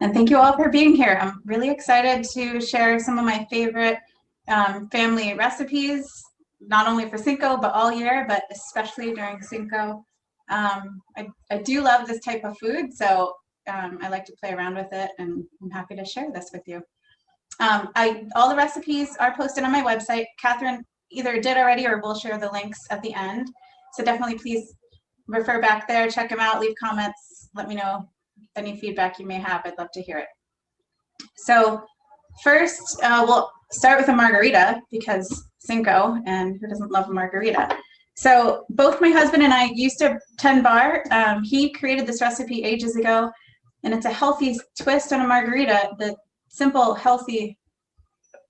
And thank you all for being here. I'm really excited to share some of my favorite family recipes, not only for Cinco, but all year, but especially during Cinco. I do love this type of food, so I like to play around with it, and I'm happy to share this with you. All the recipes are posted on my website. Catherine either did already or will share the links at the end. So definitely please refer back there, check them out, leave comments, let me know any feedback you may have. I'd love to hear it. So first, we'll start with a margarita because Cinco, and who doesn't love a margarita? So both my husband and I used to tend bar. He created this recipe ages ago, and it's a healthy twist on a margarita. The simple, healthy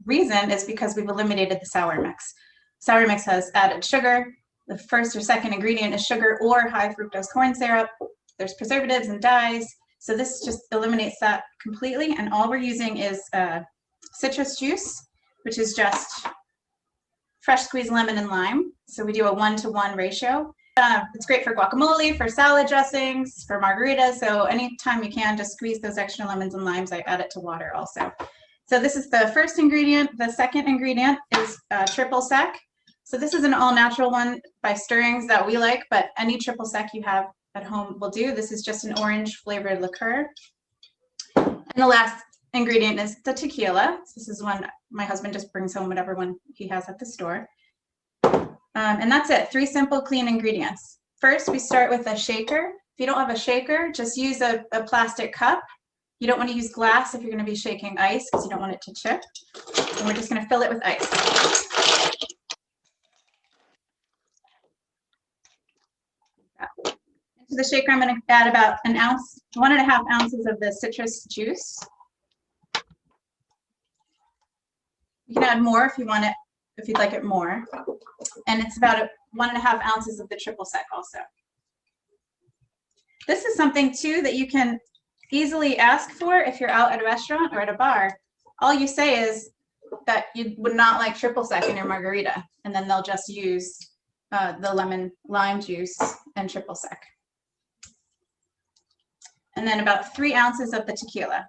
reason is because we've eliminated the sour mix. Sour mix has added sugar. The first or second ingredient is sugar or high fructose corn syrup. There's preservatives and dyes. So this just eliminates that completely. And all we're using is citrus juice, which is just fresh squeezed lemon and lime. So we do a 1-to-1 ratio. It's great for guacamole, for salad dressings, for margaritas. So anytime you can, just squeeze those extra lemons and limes. I add it to water also. So this is the first ingredient. The second ingredient is triple sec. So this is an all-natural one by Stirrings that we like, but any triple sec you have at home will do. This is just an orange flavored liqueur. And the last ingredient is the tequila. So this is one my husband just brings home, whatever one he has at the store. And that's it, 3 simple, clean ingredients. First, we start with a shaker. If you don't have a shaker, just use a plastic cup. You don't want to use glass if you're going to be shaking ice because you don't want it to chip. And we're just going to fill it with ice. To the shaker, I'm going to add about 1.5 ounces of the citrus juice. You can add more if you want it, if you'd like it more. And it's about 1.5 ounces of the triple sec also. This is something too that you can easily ask for if you're out at a restaurant or at a bar. All you say is that you would not like triple sec in your margarita, and then they'll just use the lemon lime juice and triple sec. And then about 3 ounces of the tequila.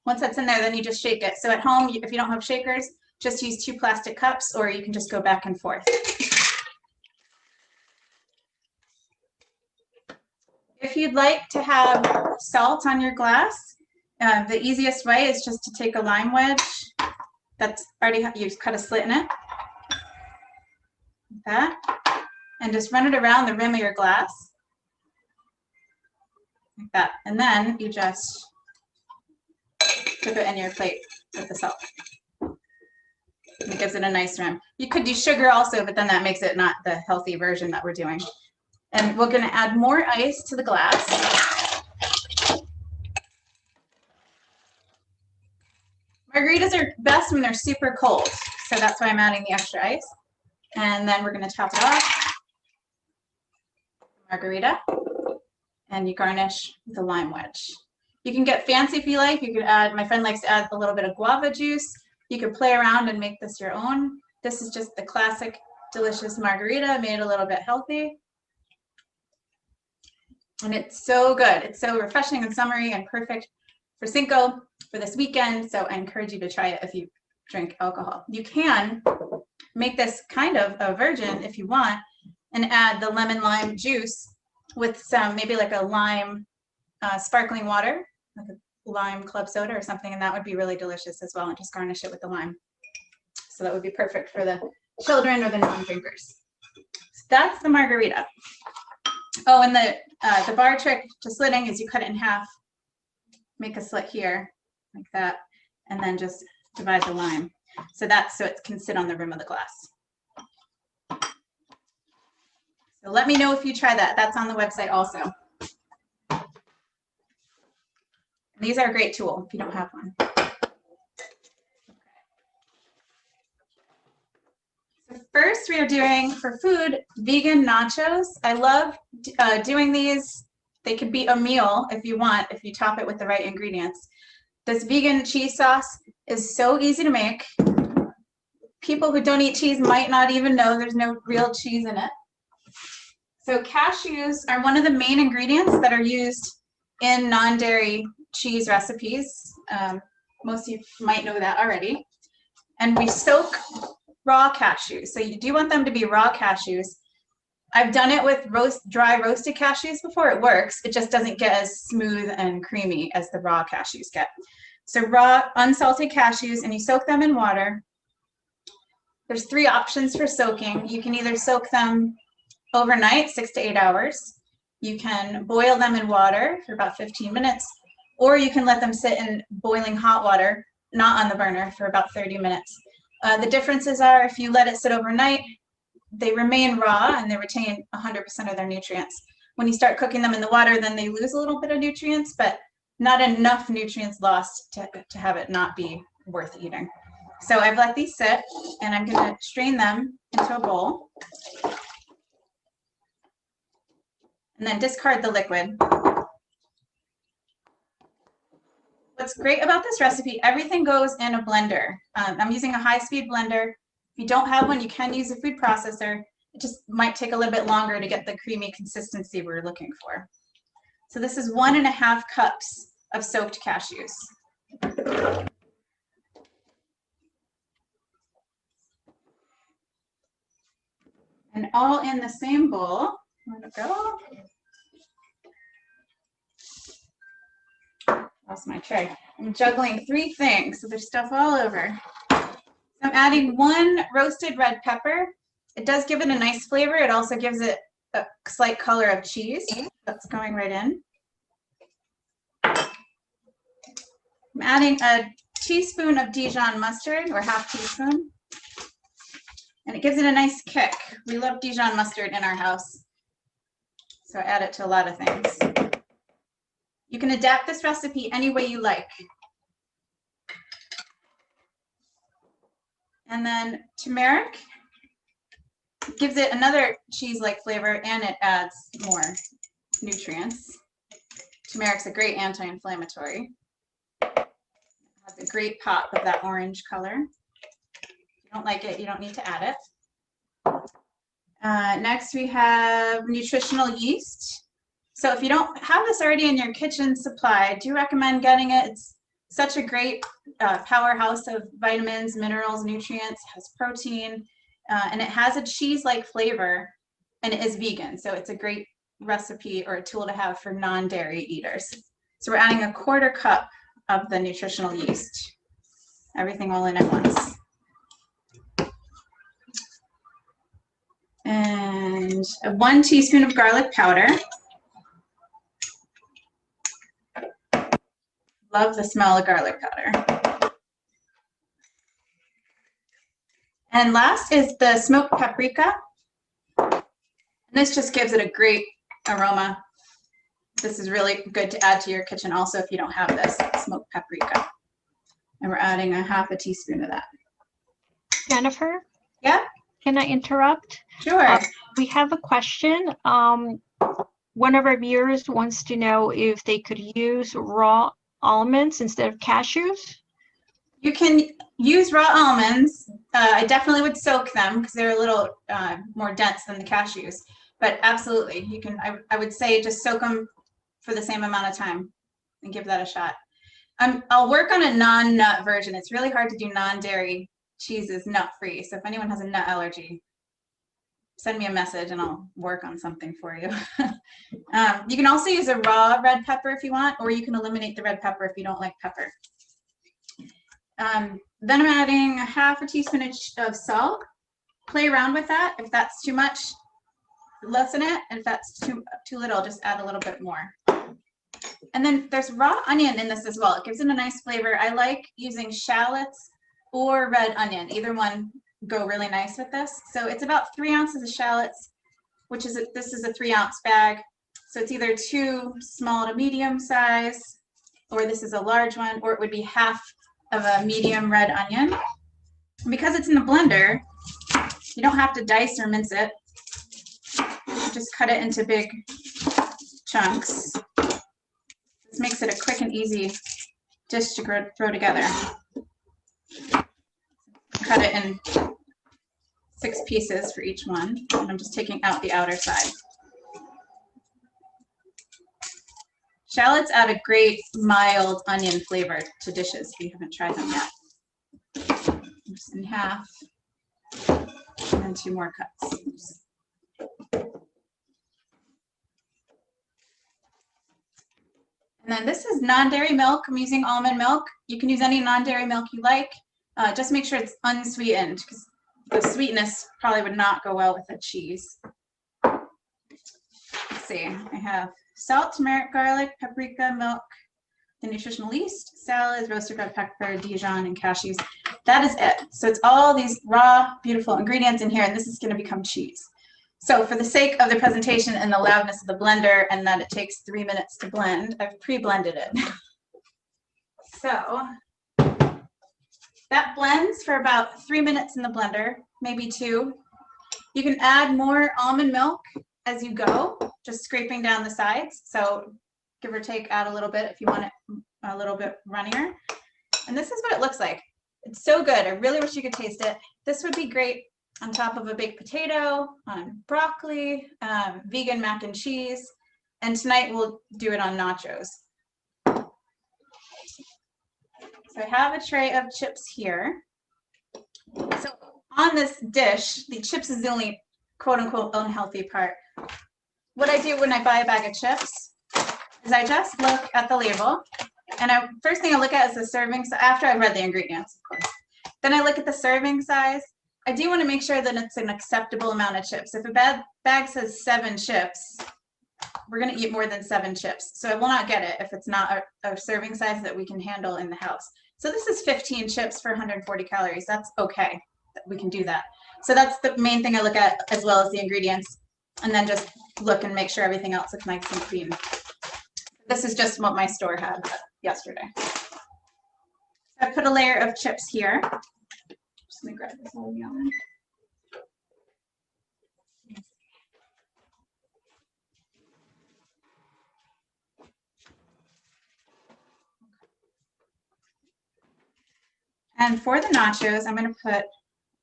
Once that's in there, then you just shake it. So at home, if you don't have shakers, just use 2 plastic cups, or you can just go back and forth. If you'd like to have salt on your glass, the easiest way is just to take a lime wedge that's already, you cut a slit in it, like that, and just run it around the rim of your glass, like that. And then you just dip it in your plate with the salt. It gives it a nice rim. You could do sugar also, but then that makes it not the healthy version that we're doing. And we're going to add more ice to the glass. Margaritas are best when they're super cold, so that's why I'm adding the extra ice. And then we're going to top it off. Margarita. And you garnish with a lime wedge. You can get fancy if you like. You could add, my friend likes to add a little bit of guava juice. You could play around and make this your own. This is just the classic, delicious margarita, made a little bit healthy. And it's so good. It's so refreshing and summery and perfect for Cinco for this weekend. So I encourage you to try it if you drink alcohol. You can make this kind of a virgin if you want and add the lemon lime juice with some, maybe like a lime sparkling water, like a lime club soda or something, and that would be really delicious as well, and just garnish it with the lime. So that would be perfect for the children or the non-drinkers. So that's the margarita. Oh, and the bar trick to slitting is you cut it in half, make a slit here, like that, and then just divide the lime. So that's so it can sit on the rim of the glass. So let me know if you try that. That's on the website also. And these are a great tool if you don't have one. So first we are doing, for food, vegan nachos. I love doing these. They could be a meal if you want, if you top it with the right ingredients. This vegan cheese sauce is so easy to make. People who don't eat cheese might not even know there's no real cheese in it. So cashews are one of the main ingredients that are used in non-dairy cheese recipes. Most of you might know that already. And we soak raw cashews. So you do want them to be raw cashews. I've done it with dry roasted cashews before. It works. It just doesn't get as smooth and creamy as the raw cashews get. So raw unsalted cashews, and you soak them in water. There's 3 options for soaking. You can either soak them overnight, 6 to 8 hours. You can boil them in water for about 15 minutes, or you can let them sit in boiling hot water, not on the burner, for about 30 minutes. The differences are if you let it sit overnight, they remain raw and they retain 100% of their nutrients. When you start cooking them in the water, then they lose a little bit of nutrients, but not enough nutrients lost to have it not be worth eating. So I've let these sit, and I'm going to strain them into a bowl and then discard the liquid. What's great about this recipe, everything goes in a blender. I'm using a high-speed blender. If you don't have one, you can use a food processor. It just might take a little bit longer to get the creamy consistency we're looking for. So this is 1.5 cups of soaked cashews. And all in the same bowl. Where'd it go? Lost my tray. I'm juggling 3 things, so there's stuff all over. I'm adding 1 roasted red pepper. It does give it a nice flavor. It also gives it a slight color of cheese. That's going right in. I'm adding a teaspoon of Dijon mustard, or half teaspoon. And it gives it a nice kick. We love Dijon mustard in our house, so I add it to a lot of things. You can adapt this recipe any way you like. And then turmeric gives it another cheese-like flavor, and it adds more nutrients. Turmeric's a great anti-inflammatory. It has a great pop of that orange color. If you don't like it, you don't need to add it. Next, we have nutritional yeast. So if you don't have this already in your kitchen supply, I do recommend getting it. It's such a great powerhouse of vitamins, minerals, nutrients, has protein, and it has a cheese-like flavor, and it is vegan. So it's a great recipe or a tool to have for non-dairy eaters. So we're adding 1/4 cup of the nutritional yeast. Everything all in at once. And 1 teaspoon of garlic powder. Love the smell of garlic powder. And last is the smoked paprika. And this just gives it a great aroma. This is really good to add to your kitchen also if you don't have this smoked paprika. And we're adding 1/2 teaspoon of that. Jennifer? Yeah? Can I interrupt? Sure. We have a question. One of our viewers wants to know if they could use raw almonds instead of cashews. You can use raw almonds. I definitely would soak them because they're a little more dense than the cashews. But absolutely, you can. I would say just soak them for the same amount of time and give that a shot. I'll work on a non-nut version. It's really hard to do non-dairy cheeses nut-free. So if anyone has a nut allergy, send me a message and I'll work on something for you. You can also use a raw red pepper if you want, or you can eliminate the red pepper if you don't like pepper. Then I'm adding 1/2 teaspoon of salt. Play around with that. If that's too much, lessen it. And if that's too little, just add a little bit more. And then there's raw onion in this as well. It gives it a nice flavor. I like using shallots or red onion. Either one go really nice with this. So it's about 3 ounces of shallots, which is this is a 3-ounce bag. So it's either 2 small to medium size, or this is a large one, or it would be 1/2 of a medium red onion. And because it's in the blender, you don't have to dice or mince it. You just cut it into big chunks. This makes it a quick and easy dish to throw together. Cut it in 6 pieces for each one, and I'm just taking out the outer side. Shallots add a great mild onion flavor to dishes if you haven't tried them yet. Just in half, and then 2 more cuts. And then this is non-dairy milk. I'm using almond milk. You can use any non-dairy milk you like. Just make sure it's unsweetened because the sweetness probably would not go well with the cheese. Let's see, I have salt, turmeric, garlic, paprika, milk, the Nutritional Yeast, salads, roasted red pepper, Dijon, and cashews. That is it. So it's all these raw, beautiful ingredients in here, and this is going to become cheese. So for the sake of the presentation and the loudness of the blender and that it takes 3 minutes to blend, I've pre-blended it. So that blends for about 3 minutes in the blender, maybe 2. You can add more almond milk as you go, just scraping down the sides. So give or take, add a little bit if you want it a little bit runnier. And this is what it looks like. It's so good. I really wish you could taste it. This would be great on top of a baked potato, on broccoli, vegan mac and cheese, and tonight we'll do it on nachos. So I have a tray of chips here. So on this dish, the chips is the only quote unquote unhealthy part. What I do when I buy a bag of chips is I just look at the label, and first thing I look at is the serving, so after I've read the ingredients, of course. Then I look at the serving size. I do want to make sure that it's an acceptable amount of chips. If a bag says 7 chips, we're going to eat more than 7 chips. So I will not get it if it's not a serving size that we can handle in the house. So this is 15 chips for 140 calories. That's okay. We can do that. So that's the main thing I look at, as well as the ingredients, and then just look and make sure everything else looks nice and clean. This is just what my store had yesterday. So I put a layer of chips here. Just let me grab this whole yarn. And for the nachos, I'm going to put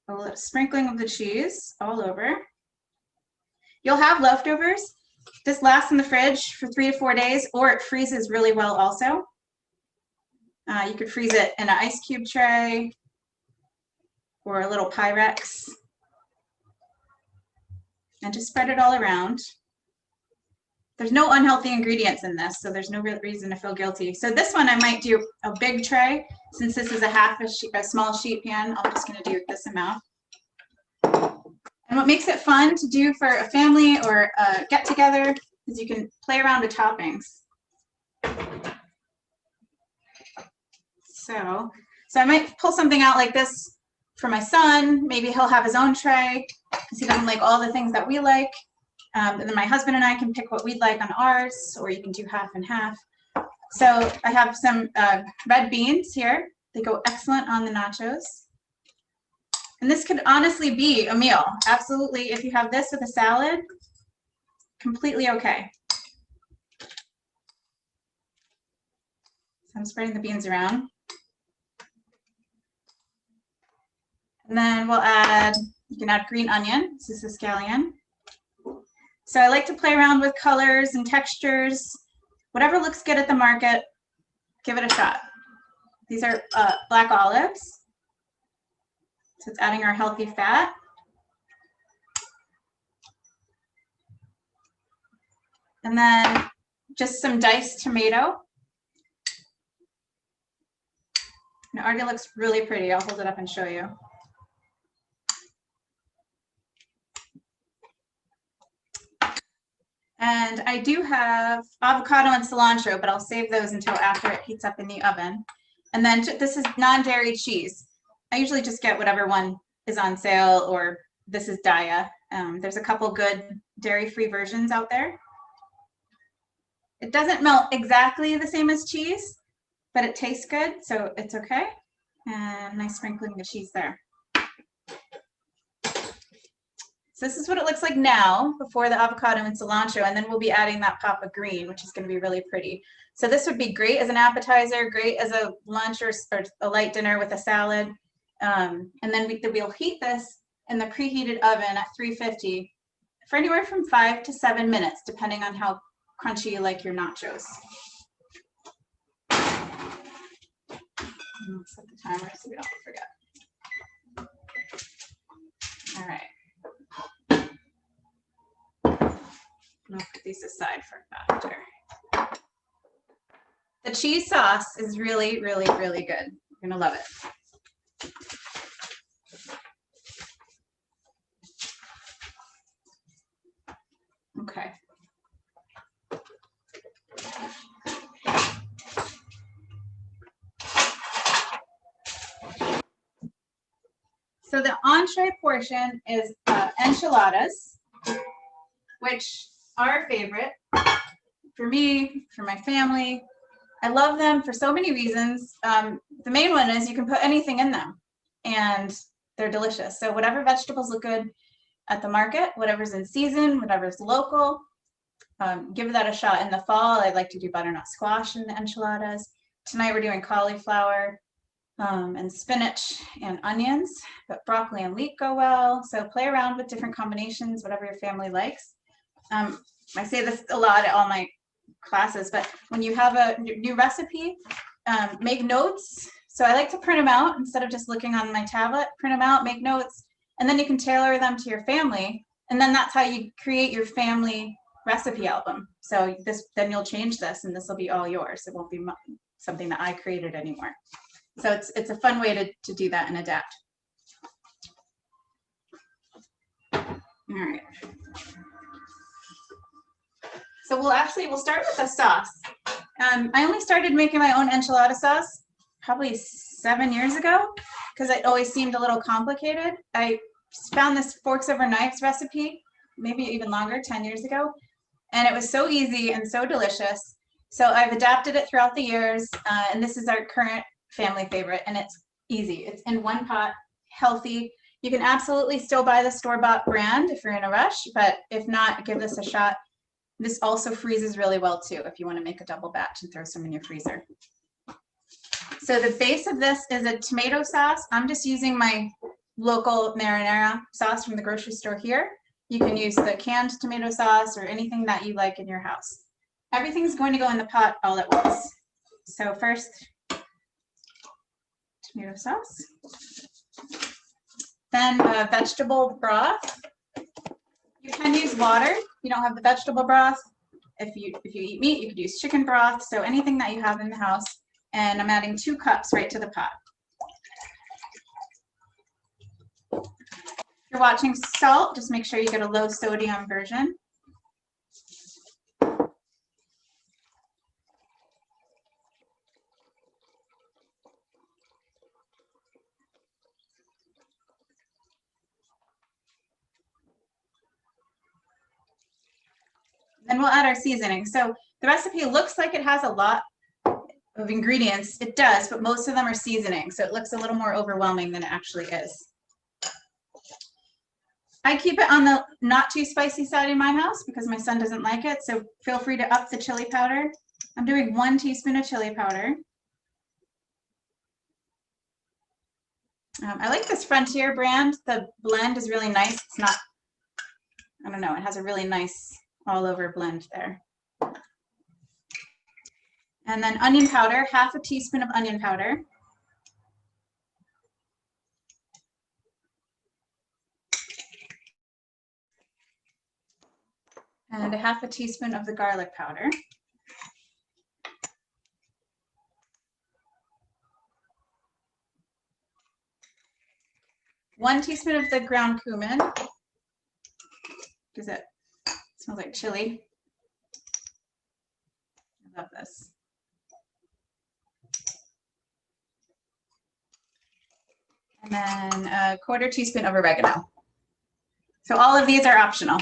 a little sprinkling of the cheese all over. You'll have leftovers. This lasts in the fridge for 3 to 4 days, or it freezes really well also. You could freeze it in an ice cube tray or a little Pyrex, and just spread it all around. There's no unhealthy ingredients in this, so there's no real reason to feel guilty. So this one I might do a big tray. Since this is a small sheet pan, I'm just going to do this amount. And what makes it fun to do for a family or a get-together is you can play around with toppings. So I might pull something out like this for my son. Maybe he'll have his own tray because he doesn't like all the things that we like. And then my husband and I can pick what we'd like on ours, or you can do half and half. So I have some red beans here. They go excellent on the nachos. And this could honestly be a meal. Absolutely, if you have this with a salad, completely okay. So I'm spreading the beans around. And then we'll add, you can add green onion. This is scallion. So I like to play around with colors and textures. Whatever looks good at the market, give it a shot. These are black olives. So it's adding our healthy fat. And then just some diced tomato. And it already looks really pretty. I'll hold it up and show you. And I do have avocado and cilantro, but I'll save those until after it heats up in the oven. And then this is non-dairy cheese. I usually just get whatever one is on sale, or this is Daya. There's a couple good dairy-free versions out there. It doesn't melt exactly the same as cheese, but it tastes good, so it's okay. And nice sprinkling of cheese there. So this is what it looks like now before the avocado and cilantro, and then we'll be adding that pop of green, which is going to be really pretty. So this would be great as an appetizer, great as a lunch or a light dinner with a salad. And then we'll heat this in the preheated oven at 350 for anywhere from 5 to 7 minutes, depending on how crunchy you like your nachos. Set the timer so we don't forget. All right. I'll put these aside for after. The cheese sauce is really, really, really good. You're gonna love it. Okay. So the entree portion is enchiladas, which are a favorite for me, for my family. I love them for so many reasons. The main one is you can put anything in them and they're delicious. So whatever vegetables look good at the market, whatever's in season, whatever's local, give that a shot. In the fall, I like to do butternut squash in the enchiladas. Tonight we're doing cauliflower and spinach and onions, but broccoli and leek go well. So play around with different combinations, whatever your family likes. I say this a lot at all my classes, but when you have a new recipe, make notes. So I like to print them out instead of just looking on my tablet. Print them out, make notes, and then you can tailor them to your family. And then that's how you create your family recipe album. So then you'll change this, and this will be all yours. It won't be something that I created anymore. So it's a fun way to do that and adapt. All right. So we'll start with the sauce. I only started making my own enchilada sauce probably 7 years ago because it always seemed a little complicated. I found this forks over knives recipe, maybe even longer, 10 years ago, and it was so easy and so delicious. So I've adapted it throughout the years, and this is our current family favorite, and it's easy. It's in one pot, healthy. You can absolutely still buy the store-bought brand if you're in a rush, but if not, give this a shot. This also freezes really well too if you want to make a double batch and throw some in your freezer. So the base of this is a tomato sauce. I'm just using my local marinara sauce from the grocery store here. You can use the canned tomato sauce or anything that you like in your house. Everything's going to go in the pot all at once. So first, tomato sauce. Then vegetable broth. You can use water. You don't have the vegetable broth. If you eat meat, you could use chicken broth. So anything that you have in the house. And I'm adding 2 cups right to the pot. If you're watching salt, just make sure you get a low sodium version. Then we'll add our seasoning. So the recipe looks like it has a lot of ingredients. It does, but most of them are seasoning. So it looks a little more overwhelming than it actually is. I keep it on the not too spicy side in my house because my son doesn't like it. So feel free to up the chili powder. I'm doing 1 teaspoon of chili powder. I like this Frontier brand. The blend is really nice. It's not, I don't know, it has a really nice all over blend there. And then onion powder, 1/2 teaspoon of onion powder. And 1/2 teaspoon of the garlic powder. One teaspoon of the ground cumin, because it smells like chili. I love this. And then 1/4 teaspoon of oregano. So all of these are optional.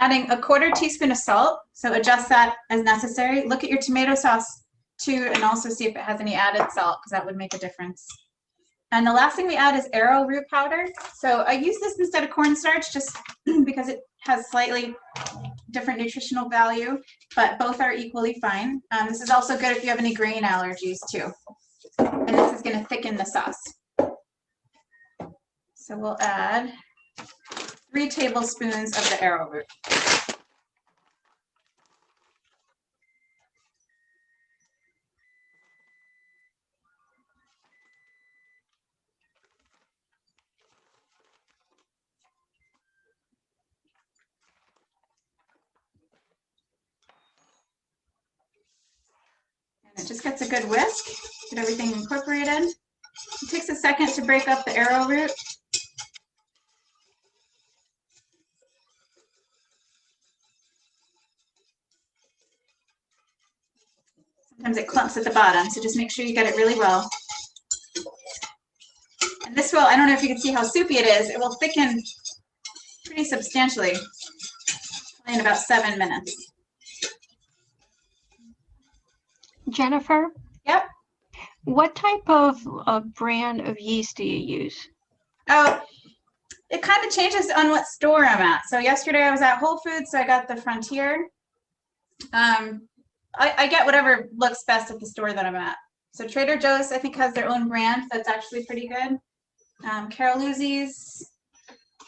Adding 1/4 teaspoon of salt, so adjust that as necessary. Look at your tomato sauce too, and also see if it has any added salt, because that would make a difference. And the last thing we add is arrowroot powder. So I use this instead of cornstarch just because it has slightly different nutritional value, but both are equally fine. This is also good if you have any grain allergies too. And this is going to thicken the sauce. So we'll add 3 tablespoons of the arrowroot. just gets a good whisk, get everything incorporated. It takes a second to break up the arrowroot. Sometimes it clumps at the bottom, so just make sure you get it really well. And this will, I don't know if you can see how soupy it is, it will thicken pretty substantially in about 7 minutes. Jennifer? Yep. What type of brand of yeast do you use? Oh, it kind of changes on what store I'm at. So yesterday I was at Whole Foods, so I got the Frontier. I get whatever looks best at the store that I'm at. So Trader Joe's, I think, has their own brand that's actually pretty good. Carol Luzy's,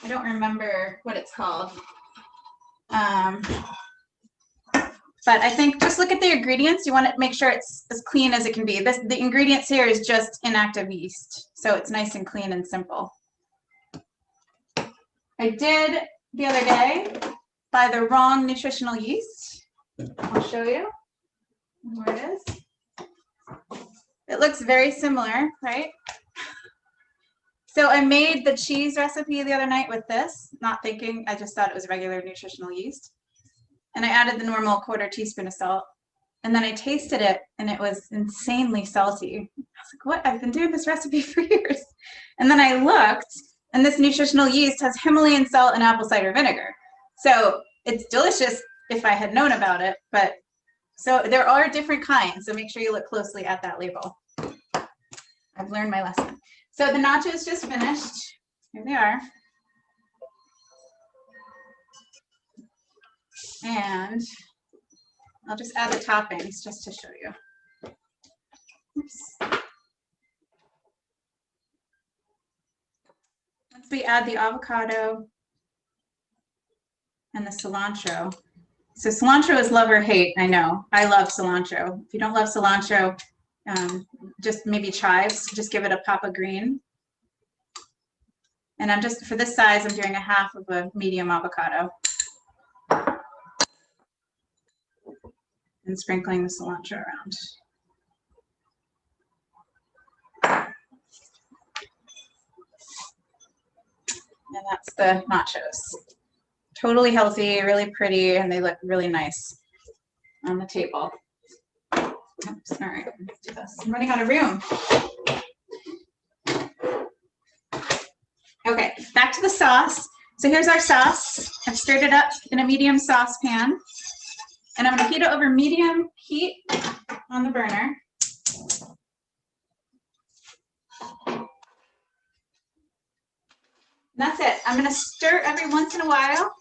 I don't remember what it's called. But I think just look at the ingredients. You want to make sure it's as clean as it can be. The ingredients here is just inactive yeast. So it's nice and clean and simple. I did the other day buy the wrong nutritional yeast. I'll show you where it is. It looks very similar, right? So I made the cheese recipe the other night with this, not thinking, I just thought it was regular nutritional yeast. And I added the normal 1/4 teaspoon of salt. And then I tasted it and it was insanely salty. I was like, what? I've been doing this recipe for years. And then I looked, and this nutritional yeast has Himalayan salt and apple cider vinegar. So it's delicious if I had known about it, but so there are different kinds. So make sure you look closely at that label. I've learned my lesson. So the nachos just finished. Here they are. And I'll just add the toppings just to show you. Oops. Once we add the avocado and the cilantro. So cilantro is love or hate, I know. I love cilantro. If you don't love cilantro, just maybe chives, just give it a pop of green. And I'm just, for this size, I'm doing 1/2 of a medium avocado. And sprinkling the cilantro around. And that's the nachos. Totally healthy, really pretty, and they look really nice on the table. Oops, all right, let's do this. I'm running out of room. Okay, back to the sauce. So here's our sauce. I've stirred it up in a medium saucepan. And I'm going to heat it over medium heat on the burner. And that's it. I'm going to stir every once in a while,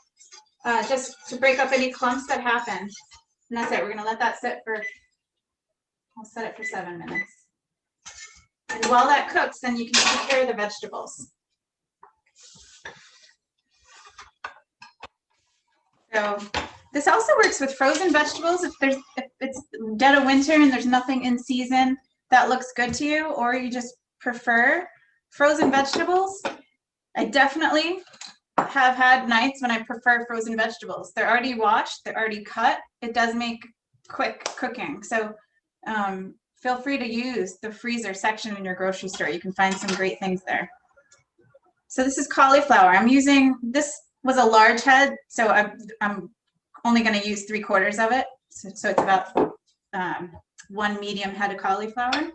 just to break up any clumps that happen. And that's it. We're going to let that sit for, I'll set it for 7 minutes. And while that cooks, then you can prepare the vegetables. So this also works with frozen vegetables. If it's dead of winter and there's nothing in season that looks good to you, or you just prefer frozen vegetables, I definitely have had nights when I prefer frozen vegetables. They're already washed, they're already cut. It does make quick cooking. So feel free to use the freezer section in your grocery store. You can find some great things there. So this is cauliflower. I'm using, this was a large head, so I'm only going to use 3/4 of it. So it's about 1 medium head of cauliflower.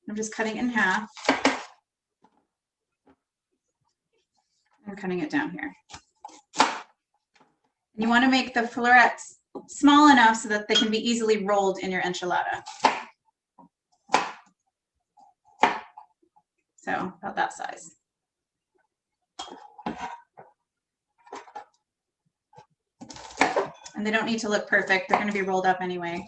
I'm just cutting it in half. I'm cutting it down here. And you want to make the florets small enough so that they can be easily rolled in your enchilada. So about that size. And they don't need to look perfect. They're going to be rolled up anyway.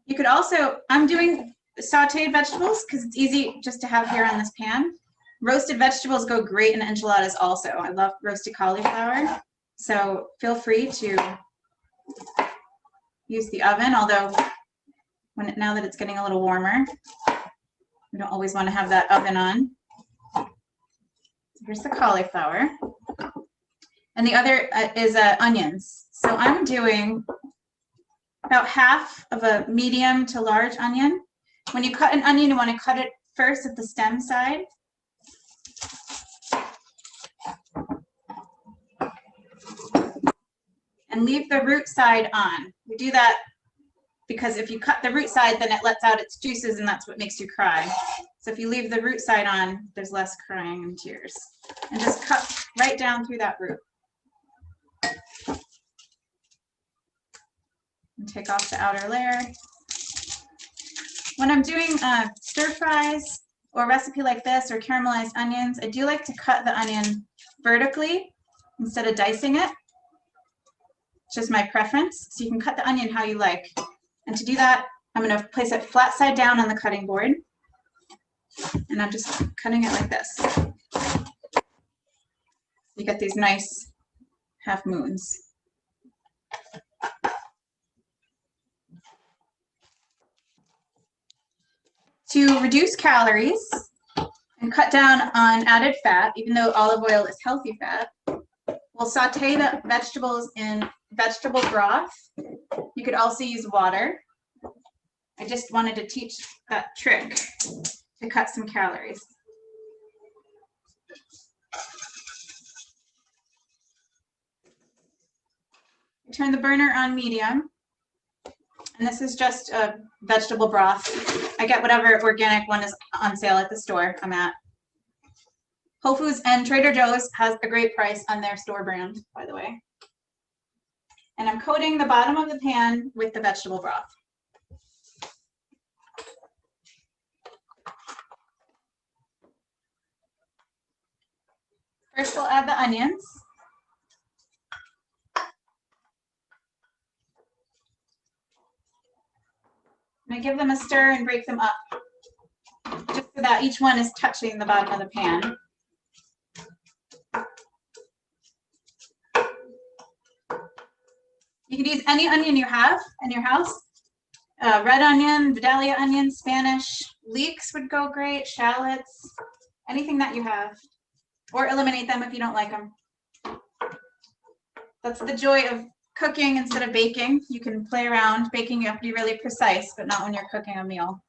You could also, I'm doing sauteed vegetables because it's easy just to have here on this pan. Roasted vegetables go great in enchiladas also. I love roasted cauliflower. So feel free to use the oven, although now that it's getting a little warmer, we don't always want to have that oven on. Here's the cauliflower. And the other is onions. So I'm doing about half of a medium to large onion. When you cut an onion, you want to cut it first at the stem side. And leave the root side on. We do that because if you cut the root side, then it lets out its juices and that's what makes you cry. So if you leave the root side on, there's less crying and tears. And just cut right down through that root. And take off the outer layer. When I'm doing stir fries or a recipe like this or caramelized onions, I do like to cut the onion vertically instead of dicing it. It's just my preference. So you can cut the onion how you like. And to do that, I'm going to place it flat side down on the cutting board. And I'm just cutting it like this. You get these nice half moons. To reduce calories and cut down on added fat, even though olive oil is healthy fat, we'll saute the vegetables in vegetable broth. You could also use water. I just wanted to teach that trick to cut some calories. Turn the burner on medium. And this is just a vegetable broth. I get whatever organic one is on sale at the store I'm at. Whole Foods and Trader Joe's has a great price on their store brand, by the way. And I'm coating the bottom of the pan with the vegetable broth. First, we'll add the onions. And I give them a stir and break them up, just so that each one is touching the bottom of the pan. You can use any onion you have in your house. Red onion, Vidalia onion, Spanish, leeks would go great, shallots, anything that you have. Or eliminate them if you don't like them. That's the joy of cooking instead of baking. You can play around. Baking, you have to be really precise, but not when you're cooking a meal.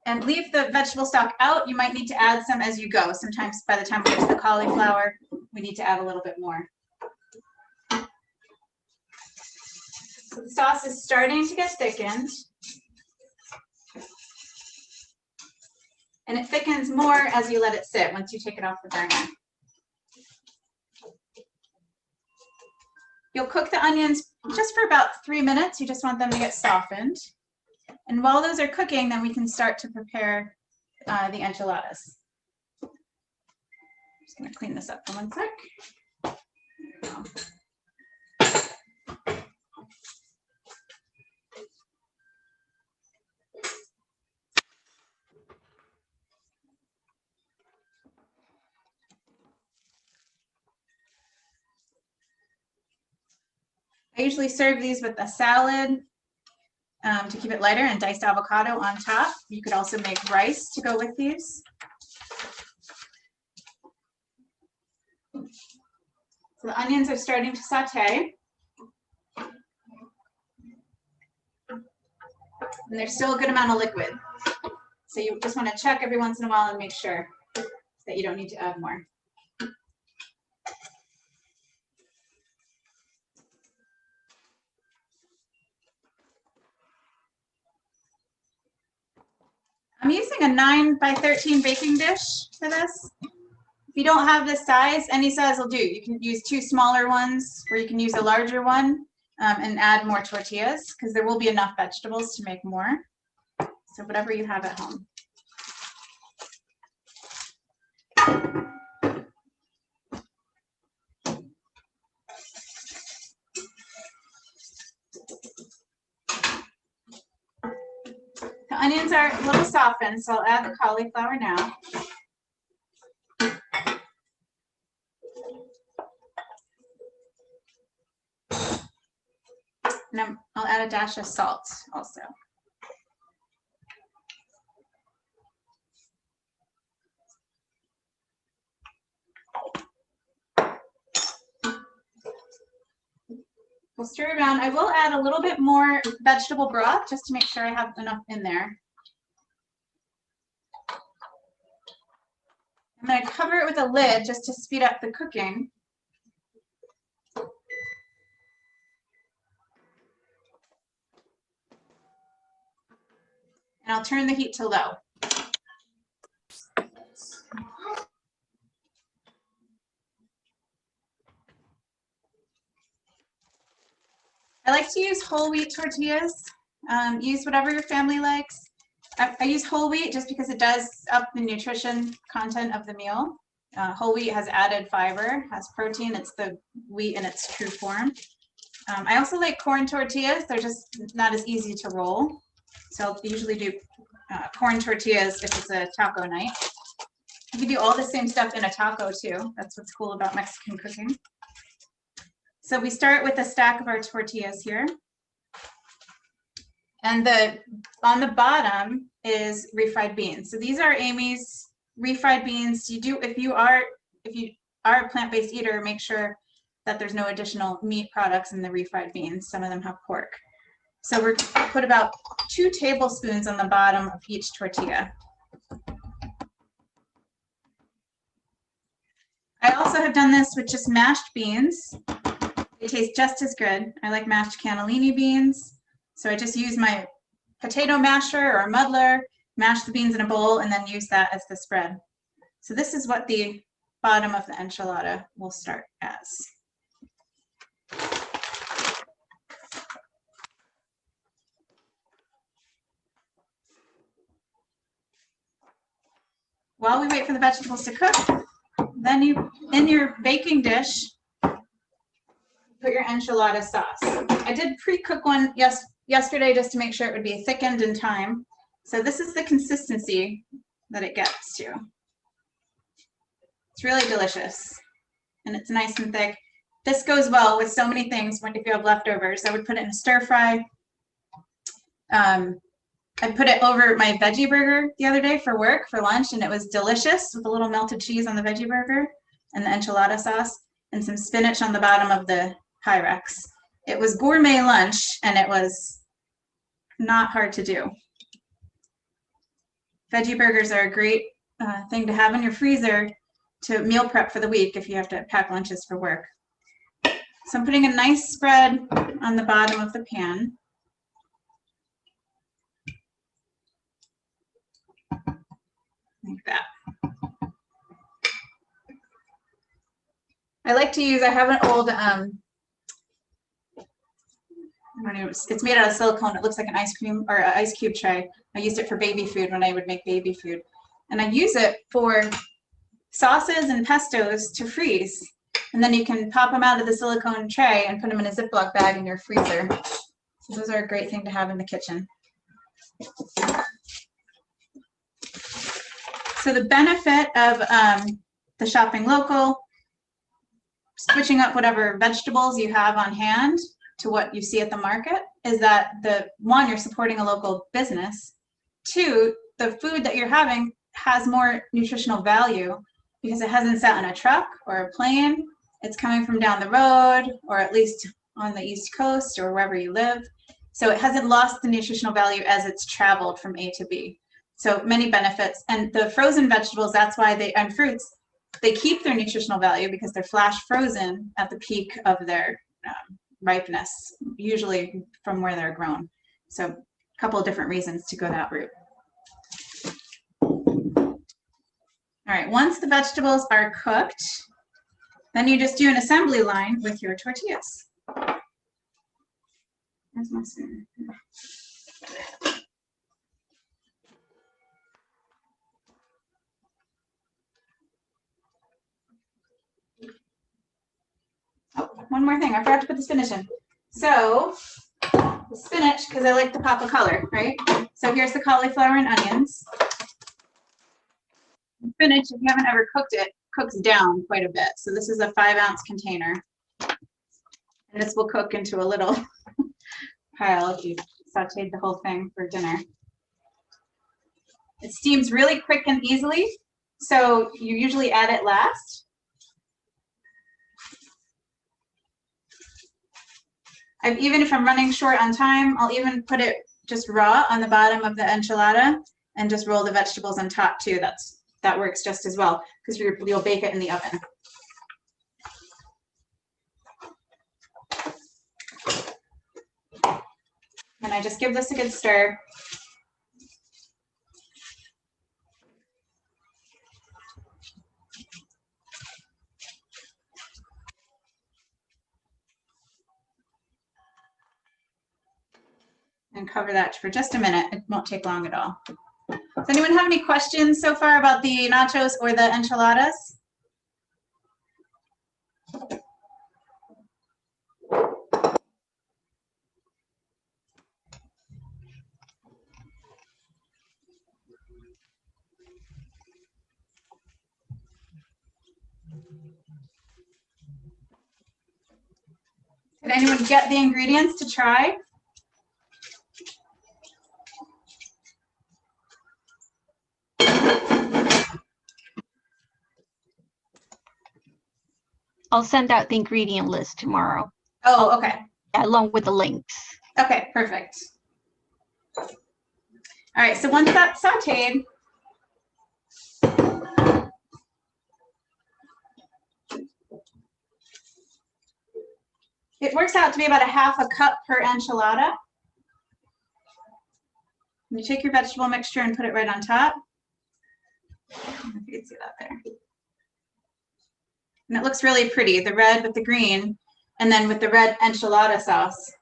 And leave the vegetable stock out. You might need to add some as you go. Sometimes by the time we get to the cauliflower, we need to add a little bit more. So the sauce is starting to get thickened. And it thickens more as you let it sit once you take it off the burner. You'll cook the onions just for about 3 minutes. You just want them to get softened. And while those are cooking, then we can start to prepare the enchiladas. Just going to clean this up for 1 sec. There we go. I usually serve these with a salad to keep it lighter and diced avocado on top. You could also make rice to go with these. So the onions are starting to saute. And there's still a good amount of liquid. So you just want to check every once in a while and make sure that you don't need to add more. I'm using a 9 by 13 baking dish for this. If you don't have this size, any size will do. You can use 2 smaller ones, or you can use a larger one and add more tortillas, because there will be enough vegetables to make more. So whatever you have at home. The onions are a little softened, so I'll add the cauliflower now. And I'll add a dash of salt also. We'll stir around. I will add a little bit more vegetable broth just to make sure I have enough in there. I'm going to cover it with a lid just to speed up the cooking. And I'll turn the heat to low. I like to use whole wheat tortillas. Use whatever your family likes. I use whole wheat just because it does up the nutrition content of the meal. Whole wheat has added fiber, has protein. It's the wheat in its true form. I also like corn tortillas. They're just not as easy to roll. So I'll usually do corn tortillas if it's a taco night. You can do all the same stuff in a taco too. That's what's cool about Mexican cooking. So we start with a stack of our tortillas here. And on the bottom is refried beans. So these are Amy's refried beans. If you are a plant-based eater, make sure that there's no additional meat products in the refried beans. Some of them have pork. So we're put about 2 tablespoons on the bottom of each tortilla. I also have done this with just mashed beans. They taste just as good. I like mashed cannellini beans. So I just use my potato masher or a muddler, mash the beans in a bowl, and then use that as the spread. So this is what the bottom of the enchilada will start as. While we wait for the vegetables to cook, then in your baking dish, put your enchilada sauce. I did pre-cook one yesterday just to make sure it would be thickened in time. So this is the consistency that it gets to. It's really delicious and it's nice and thick. This goes well with so many things if you have leftovers. I would put it in a stir fry. I put it over my veggie burger the other day for work, for lunch, and it was delicious with a little melted cheese on the veggie burger and the enchilada sauce and some spinach on the bottom of the Pyrex. It was gourmet lunch and it was not hard to do. Veggie burgers are a great thing to have in your freezer to meal prep for the week if you have to pack lunches for work. So I'm putting a nice spread on the bottom of the pan. Like that. I like to use, I have an old, I don't know, it's made out of silicone. It looks like an ice cream or an ice cube tray. I used it for baby food when I would make baby food. And I use it for sauces and pestos to freeze. And then you can pop them out of the silicone tray and put them in a Ziploc bag in your freezer. So those are a great thing to have in the kitchen. So the benefit of the shopping local, switching up whatever vegetables you have on hand to what you see at the market, is that one, you're supporting a local business. 2, the food that you're having has more nutritional value because it hasn't sat on a truck or a plane. It's coming from down the road, or at least on the East Coast or wherever you live. So it hasn't lost the nutritional value as it's traveled from A to B. So many benefits. And the frozen vegetables, that's why and fruits, they keep their nutritional value because they're flash frozen at the peak of their ripeness, usually from where they're grown. So a couple of different reasons to go that route. All right, once the vegetables are cooked, then you just do an assembly line with your tortillas. Where's my spoon? Oh, one more thing, I forgot to put the spinach in. So the spinach, because I like the pop of color, right? So here's the cauliflower and onions. Spinach, if you haven't ever cooked it, cooks down quite a bit. So this is a 5-ounce container. And this will cook into a little pile if you sauteed the whole thing for dinner. It steams really quick and easily, so you usually add it last. Even if I'm running short on time, I'll even put it just raw on the bottom of the enchilada and just roll the vegetables on top too. That works just as well because you'll bake it in the oven. And I just give this a good stir. And cover that for just a minute. It won't take long at all. Does anyone have any questions so far about the nachos or the enchiladas? Did anyone get the ingredients to try? I'll send out the ingredient list tomorrow. Oh, okay. Along with the links. Okay, perfect. All right, so once that's sauteed, it works out to be about a half a cup per enchilada. You take your vegetable mixture and put it right on top. I don't know if you can see that there. And it looks really pretty, the red with the green, and then with the red enchilada sauce,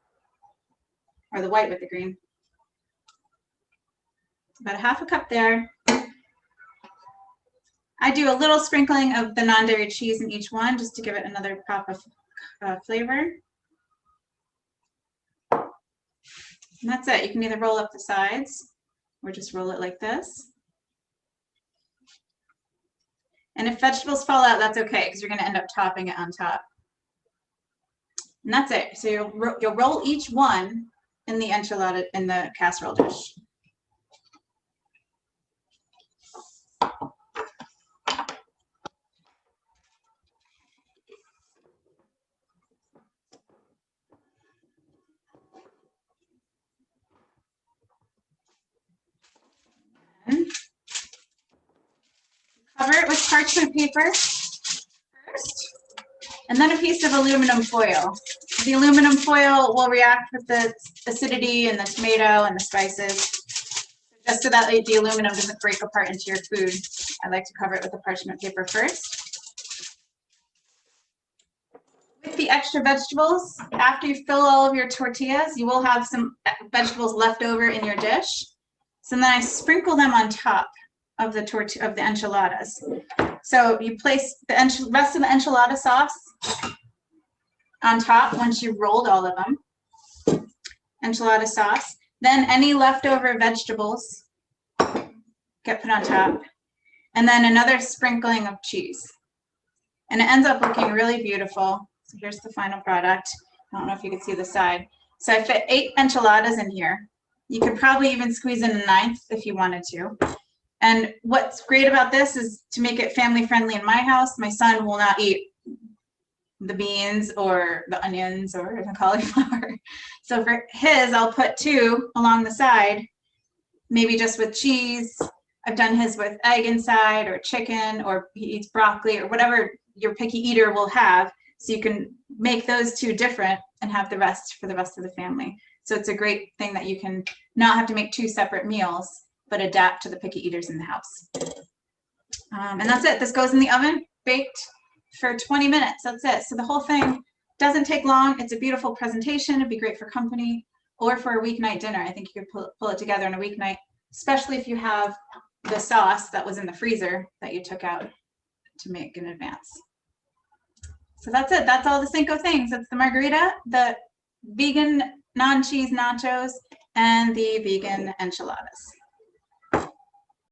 or the white with the green. About a half a cup there. I do a little sprinkling of the non-dairy cheese in each one just to give it another pop of flavor. And that's it. You can either roll up the sides or just roll it like this. And if vegetables fall out, that's okay because you're going to end up topping it on top. And that's it. So you'll roll each one in the enchilada, in the casserole dish. Cover it with parchment paper first, and then a piece of aluminum foil. The aluminum foil will react with the acidity and the tomato and the spices. Just so that the aluminum doesn't break apart into your food, I like to cover it with the parchment paper first. With the extra vegetables, after you fill all of your tortillas, you will have some vegetables left over in your dish. So then I sprinkle them on top of the enchiladas. So you place the rest of the enchilada sauce on top once you've rolled all of them. Enchilada sauce. Then any leftover vegetables get put on top. And then another sprinkling of cheese. And it ends up looking really beautiful. So here's the final product. I don't know if you can see the side. So I fit 8 enchiladas in here. You could probably even squeeze in a 9th if you wanted to. And what's great about this is to make it family friendly in my house. My son will not eat the beans or the onions or the cauliflower. So for his, I'll put 2 along the side, maybe just with cheese. I've done his with egg inside or chicken, or he eats broccoli or whatever your picky eater will have. So you can make those 2 different and have the rest for the rest of the family. So it's a great thing that you can not have to make 2 separate meals, but adapt to the picky eaters in the house. And that's it. This goes in the oven, baked for 20 minutes. That's it. So the whole thing doesn't take long. It's a beautiful presentation. It'd be great for company or for a weeknight dinner. I think you could pull it together on a weeknight, especially if you have the sauce that was in the freezer that you took out to make in advance. So that's it. That's all the Cinco things. That's the margarita, the vegan non-cheese nachos, and the vegan enchiladas.